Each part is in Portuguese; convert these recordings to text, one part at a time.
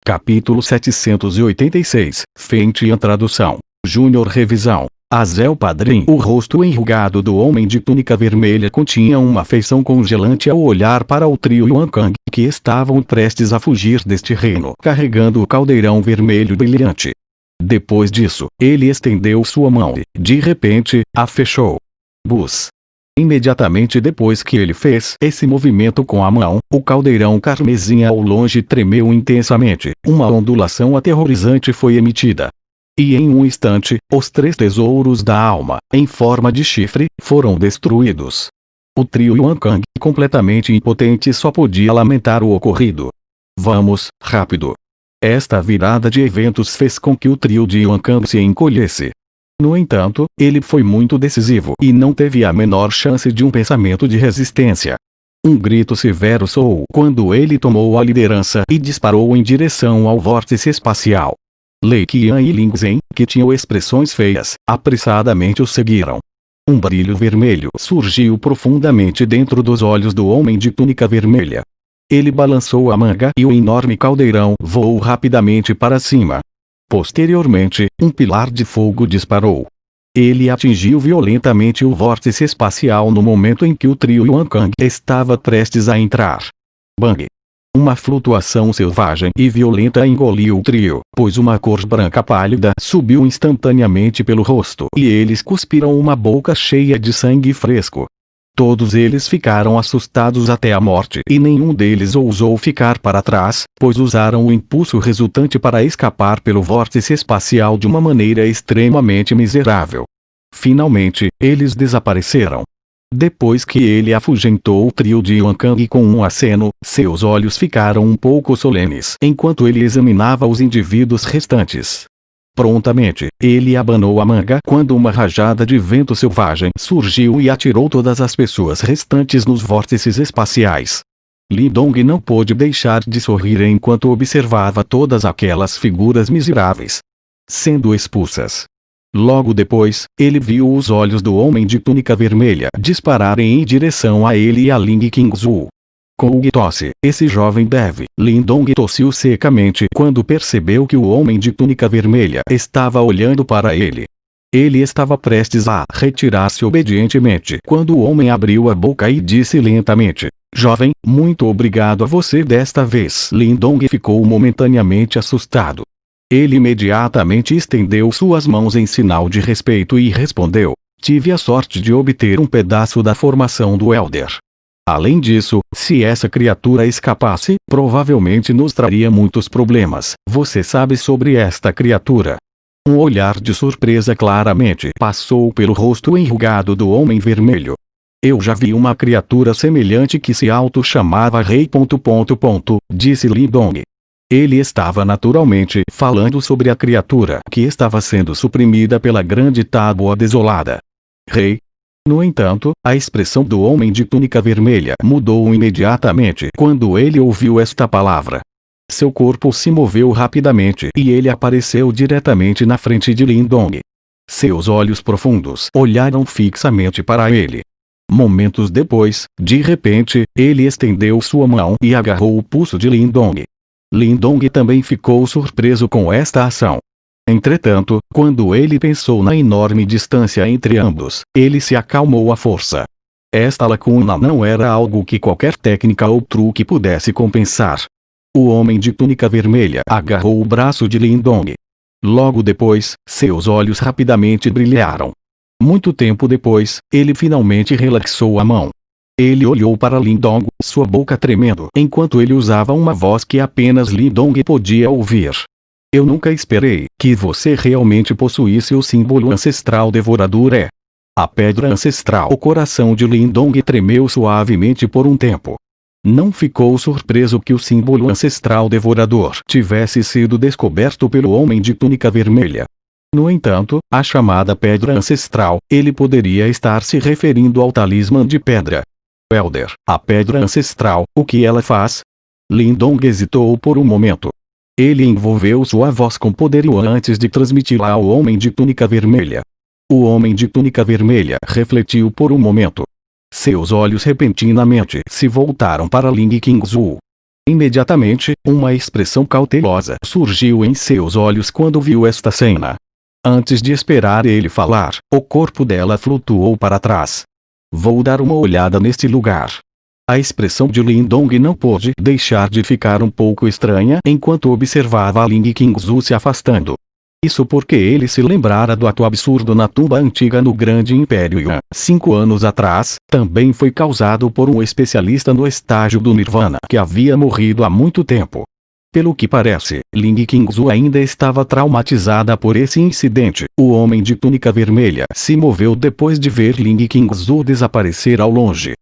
Capítulo 786, Fentian tradução. Júnior revisão. Azel Padrim. O rosto enrugado do homem de túnica vermelha continha uma feição congelante ao olhar para o trio Yuan Kang, que estavam prestes a fugir deste reino, carregando o caldeirão vermelho brilhante. Depois disso, ele estendeu sua mão e, de repente, a fechou. Bus. Imediatamente depois que ele fez esse movimento com a mão, o caldeirão carmesim ao longe tremeu intensamente, uma ondulação aterrorizante foi emitida. E em um instante, os 3 tesouros da alma, em forma de chifre, foram destruídos. O trio Yuan Kang, completamente impotente, só podia lamentar o ocorrido. Vamos, rápido. Esta virada de eventos fez com que o trio de Yuan Kang se encolhesse. No entanto, ele foi muito decisivo e não teve a menor chance de um pensamento de resistência. Um grito severo soou quando ele tomou a liderança e disparou em direção ao vórtice espacial. Lei Qian e Ling Zhen, que tinham expressões feias, apressadamente o seguiram. Um brilho vermelho surgiu profundamente dentro dos olhos do homem de túnica vermelha. Ele balançou a manga e o enorme caldeirão voou rapidamente para cima. Posteriormente, um pilar de fogo disparou. Ele atingiu violentamente o vórtice espacial no momento em que o trio Yuan Kang estava prestes a entrar. Bang! Uma flutuação selvagem e violenta engoliu o trio, pois uma cor branca pálida subiu instantaneamente pelo rosto e eles cuspiram uma boca cheia de sangue fresco. Todos eles ficaram assustados até a morte e nenhum deles ousou ficar para trás, pois usaram o impulso resultante para escapar pelo vórtice espacial de uma maneira extremamente miserável. Finalmente, eles desapareceram. Depois que ele afugentou o trio de Yuan Kang com um aceno, seus olhos ficaram um pouco solenes enquanto ele examinava os indivíduos restantes. Prontamente, ele abanou a manga quando uma rajada de vento selvagem surgiu e atirou todas as pessoas restantes nos vórtices espaciais. Li Dong não pôde deixar de sorrir enquanto observava todas aquelas figuras miseráveis sendo expulsas. Logo depois, ele viu os olhos do homem de túnica vermelha dispararem em direção a ele e a Ling Qingzu. Koug tosse, esse jovem deve. Lin Dong tossiu secamente quando percebeu que o homem de túnica vermelha estava olhando para ele. Ele estava prestes a retirar-se obedientemente quando o homem abriu a boca e disse lentamente: "Jovem, muito obrigado a você desta vez." Lin Dong ficou momentaneamente assustado. Ele imediatamente estendeu suas mãos em sinal de respeito e respondeu: "Tive a sorte de obter um pedaço da formação do Elder. Além disso, se essa criatura escapasse, provavelmente nos traria muitos problemas. Você sabe sobre esta criatura?" Um olhar de surpresa claramente passou pelo rosto enrugado do homem vermelho. "Eu já vi uma criatura semelhante que se auto-chamava Rei... disse Li Dong. Ele estava naturalmente falando sobre a criatura que estava sendo suprimida pela grande tábua desolada. Rei? No entanto, a expressão do homem de túnica vermelha mudou imediatamente quando ele ouviu esta palavra. Seu corpo se moveu rapidamente e ele apareceu diretamente na frente de Lin Dong. Seus olhos profundos olharam fixamente para ele. Momentos depois, de repente, ele estendeu sua mão e agarrou o pulso de Lin Dong. Lin Dong também ficou surpreso com esta ação. Entretanto, quando ele pensou na enorme distância entre ambos, ele se acalmou à força. Esta lacuna não era algo que qualquer técnica ou truque pudesse compensar. O homem de túnica vermelha agarrou o braço de Lin Dong. Logo depois, seus olhos rapidamente brilharam. Muito tempo depois, ele finalmente relaxou a mão. Ele olhou para Lin Dong, sua boca tremendo, enquanto ele usava uma voz que apenas Lin Dong podia ouvir. "Eu nunca esperei que você realmente possuísse o símbolo ancestral devorador é." A pedra ancestral. O coração de Lin Dong tremeu suavemente por um tempo. Não ficou surpreso que o símbolo ancestral devorador tivesse sido descoberto pelo homem de túnica vermelha. No entanto, a chamada pedra ancestral, ele poderia estar se referindo ao talismã de pedra. Elder, a pedra ancestral, o que ela faz? Lin Dong hesitou por um momento. Ele envolveu sua voz com poder Yuan antes de transmiti-la ao homem de túnica vermelha. O homem de túnica vermelha refletiu por um momento. Seus olhos repentinamente se voltaram para Ling Qingzu. Imediatamente, uma expressão cautelosa surgiu em seus olhos quando viu esta cena. Antes de esperar ele falar, o corpo dela flutuou para trás. Vou dar uma olhada neste lugar. A expressão de Lindong não pôde deixar de ficar um pouco estranha enquanto observava Ling Qingzu se afastando. Isso porque ele se lembrara do ato absurdo na tumba antiga no Grande Império Yuan. 5 anos atrás, também foi causado por um especialista no estágio do Nirvana que havia morrido há muito tempo. Pelo que parece, Ling Qingzu ainda estava traumatizada por esse incidente. O homem de túnica vermelha se moveu depois de ver Ling Qingzu desaparecer ao longe.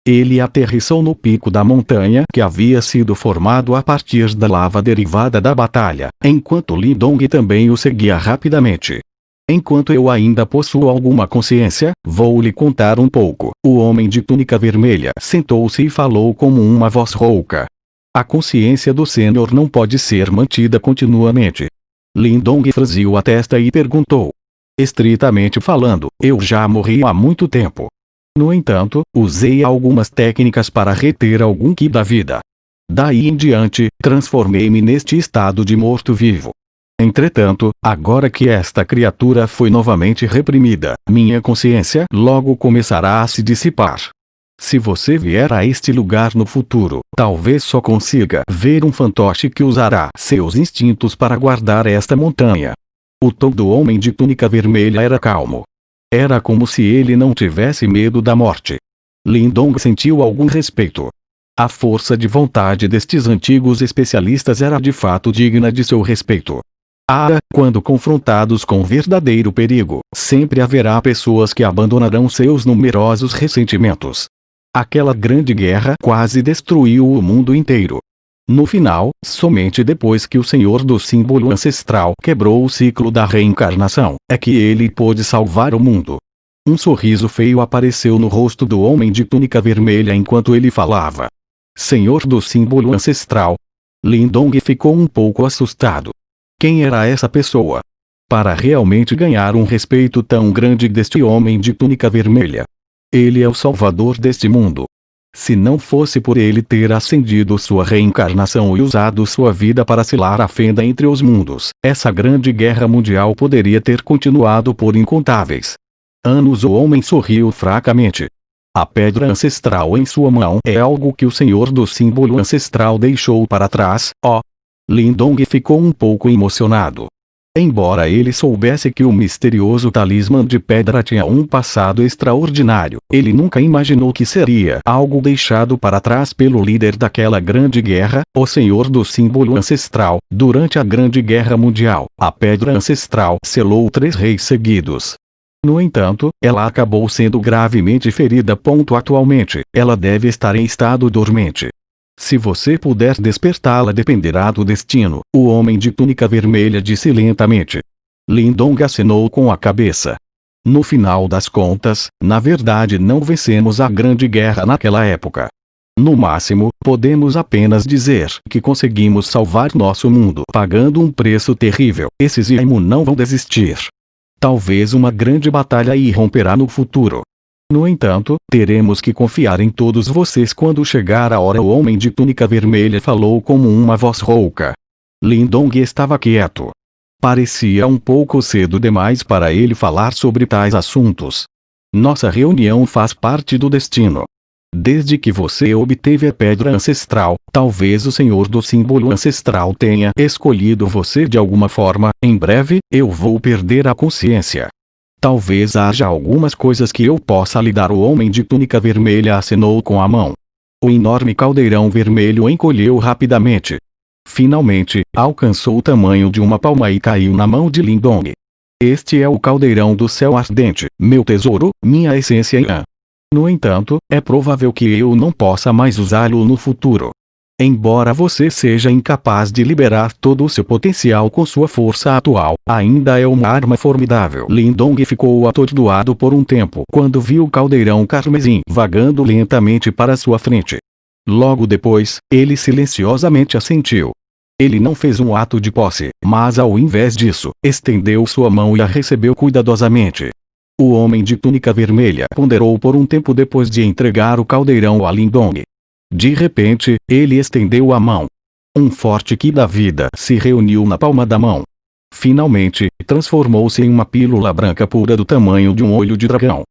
Ele aterrissou no pico da montanha que havia sido formado a partir da lava derivada da batalha, enquanto Lindong também o seguia rapidamente. Enquanto eu ainda possuo alguma consciência, vou lhe contar um pouco. O homem de túnica vermelha sentou-se e falou como uma voz rouca. A consciência do Senhor não pode ser mantida continuamente. Lindong franziu a testa e perguntou. Estritamente falando, eu já morri há muito tempo. No entanto, usei algumas técnicas para reter algum ki da vida. Daí em diante, transformei-me neste estado de morto-vivo. Entretanto, agora que esta criatura foi novamente reprimida, minha consciência logo começará a se dissipar. Se você vier a este lugar no futuro, talvez só consiga ver um fantoche que usará seus instintos para guardar esta montanha. O tom do homem de túnica vermelha era calmo. Era como se ele não tivesse medo da morte. Lindong sentiu algum respeito. A força de vontade destes antigos especialistas era de fato digna de seu respeito. Quando confrontados com verdadeiro perigo, sempre haverá pessoas que abandonarão seus numerosos ressentimentos. Aquela grande guerra quase destruiu o mundo inteiro. No final, somente depois que o Senhor do símbolo ancestral quebrou o ciclo da reencarnação, é que ele pôde salvar o mundo. Um sorriso feio apareceu no rosto do homem de túnica vermelha enquanto ele falava. Senhor do símbolo ancestral. Lindong ficou um pouco assustado. Quem era essa pessoa? Para realmente ganhar um respeito tão grande deste homem de túnica vermelha. Ele é o salvador deste mundo. Se não fosse por ele ter ascendido sua reencarnação e usado sua vida para selar a fenda entre os mundos, essa grande guerra mundial poderia ter continuado por incontáveis anos. O homem sorriu fracamente. A pedra ancestral em sua mão é algo que o Senhor do símbolo ancestral deixou para trás. Lindong ficou um pouco emocionado. Embora ele soubesse que o misterioso talismã de pedra tinha um passado extraordinário, ele nunca imaginou que seria algo deixado para trás pelo líder daquela grande guerra, o Senhor do símbolo ancestral. Durante a Grande Guerra Mundial, a pedra ancestral selou 3 reis seguidos. No entanto, ela acabou sendo gravemente ferida. Atualmente, ela deve estar em estado dormente. Se você puder despertá-la dependerá do destino, o homem de túnica vermelha disse lentamente. Lindong acenou com a cabeça. No final das contas, na verdade não vencemos a grande guerra naquela época. No máximo, podemos apenas dizer que conseguimos salvar nosso mundo pagando um preço terrível. Esses Yaemu não vão desistir. Talvez uma grande batalha irromperá no futuro. No entanto, teremos que confiar em todos vocês quando chegar a hora. O homem de túnica vermelha falou como uma voz rouca. Lindong estava quieto. Parecia um pouco cedo demais para ele falar sobre tais assuntos. Nossa reunião faz parte do destino. Desde que você obteve a pedra ancestral, talvez o Senhor do símbolo ancestral tenha escolhido você de alguma forma. Em breve, eu vou perder a consciência. Talvez haja algumas coisas que eu possa lhe dar. O homem de túnica vermelha acenou com a mão. O enorme caldeirão vermelho encolheu rapidamente. Finalmente, alcançou o tamanho de uma palma e caiu na mão de Lindong. Este é o caldeirão do céu ardente, meu tesouro, minha essência Yan. No entanto, é provável que eu não possa mais usá-lo no futuro. Embora você seja incapaz de liberar todo o seu potencial com sua força atual, ainda é uma arma formidável. Lindong ficou atordoado por um tempo quando viu o caldeirão carmesim vagando lentamente para sua frente. Logo depois, ele silenciosamente assentiu. Ele não fez um ato de posse, mas ao invés disso, estendeu sua mão e a recebeu cuidadosamente. O homem de túnica vermelha ponderou por um tempo depois de entregar o caldeirão a Lindong. De repente, ele estendeu a mão. Um forte ki da vida se reuniu na palma da mão. Finalmente, transformou-se em uma pílula branca pura do tamanho de um olho de dragão.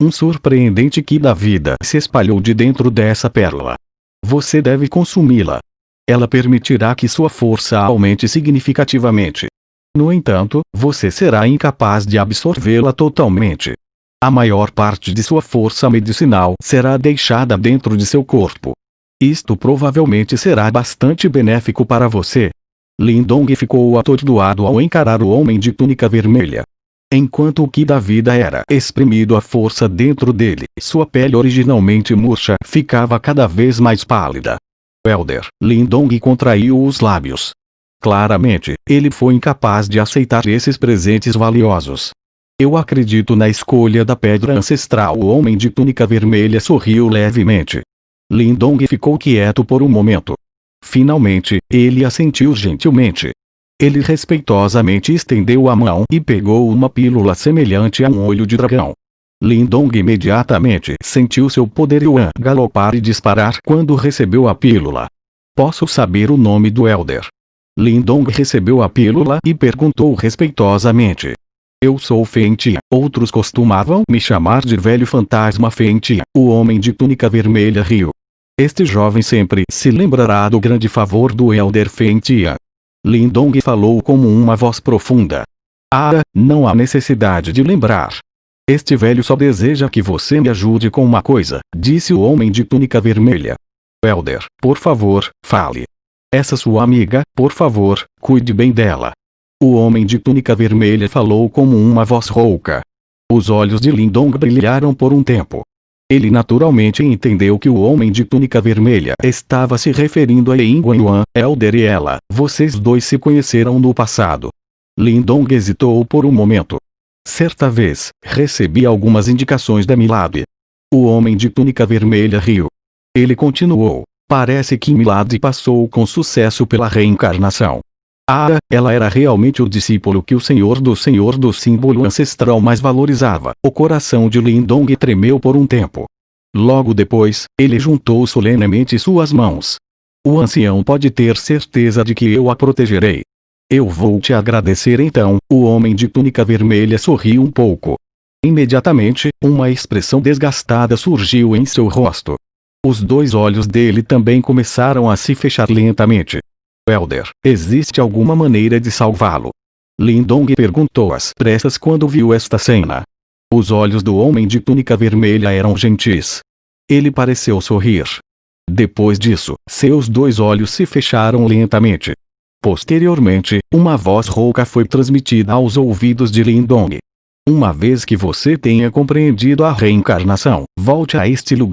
Um surpreendente ki da vida se espalhou de dentro dessa pérola. Você deve consumi-la. Ela permitirá que sua força aumente significativamente. No entanto, você será incapaz de absorvê-la totalmente. A maior parte de sua força medicinal será deixada dentro de seu corpo. Isto provavelmente será bastante benéfico para você. Lindong ficou atordoado ao encarar o homem de túnica vermelha. Enquanto o ki da vida era exprimido à força dentro dele, sua pele originalmente murcha ficava cada vez mais pálida. Elder Lindong contraiu os lábios. Claramente, ele foi incapaz de aceitar esses presentes valiosos. Eu acredito na escolha da pedra ancestral. O homem de túnica vermelha sorriu levemente. Lindong ficou quieto por um momento. Finalmente, ele assentiu gentilmente. Ele respeitosamente estendeu a mão e pegou uma pílula semelhante a um olho de dragão. Lindong imediatamente sentiu seu poder Yuan galopar e disparar quando recebeu a pílula. Posso saber o nome do Elder? Lindong recebeu a pílula e perguntou respeitosamente. Eu sou Feng Tian. Outros costumavam me chamar de velho fantasma Feng Tian. O homem de túnica vermelha riu. Este jovem sempre se lembrará do grande favor do Elder Feng Tian. Lindong falou como uma voz profunda. Ah, não há necessidade de lembrar. Este velho só deseja que você me ajude com uma coisa, disse o homem de túnica vermelha. Elder, por favor, fale. Essa sua amiga, por favor, cuide bem dela. O homem de túnica vermelha falou como uma voz rouca. Os olhos de Lindong brilharam por um tempo. Ele naturalmente entendeu que o homem de túnica vermelha estava se referindo a Yin Guanyuan, Elder e ela. Vocês dois se conheceram no passado. Lindong hesitou por um momento. Certa vez, recebi algumas indicações da Milady. O homem de túnica vermelha riu. Ele continuou. Parece que Milady passou com sucesso pela reencarnação. Ah, ela era realmente o discípulo que o senhor do símbolo ancestral mais valorizava. O coração de Lindong tremeu por um tempo. Logo depois, ele juntou solenemente suas mãos. O ancião pode ter certeza de que eu a protegerei. Eu vou te agradecer então. O homem de túnica vermelha sorriu um pouco. Imediatamente, uma expressão desgastada surgiu em seu rosto. Os dois olhos dele também começaram a se fechar lentamente. Elder, existe alguma maneira de salvá-lo? Lindong perguntou às pressas quando viu esta cena. Os olhos do homem de túnica vermelha eram gentis. Ele pareceu sorrir. Depois disso, seus dois olhos se fecharam lentamente. Posteriormente, uma voz rouca foi transmitida aos ouvidos de Lindong. Uma vez que você tenha compreendido a reencarnação, volte a este lugar.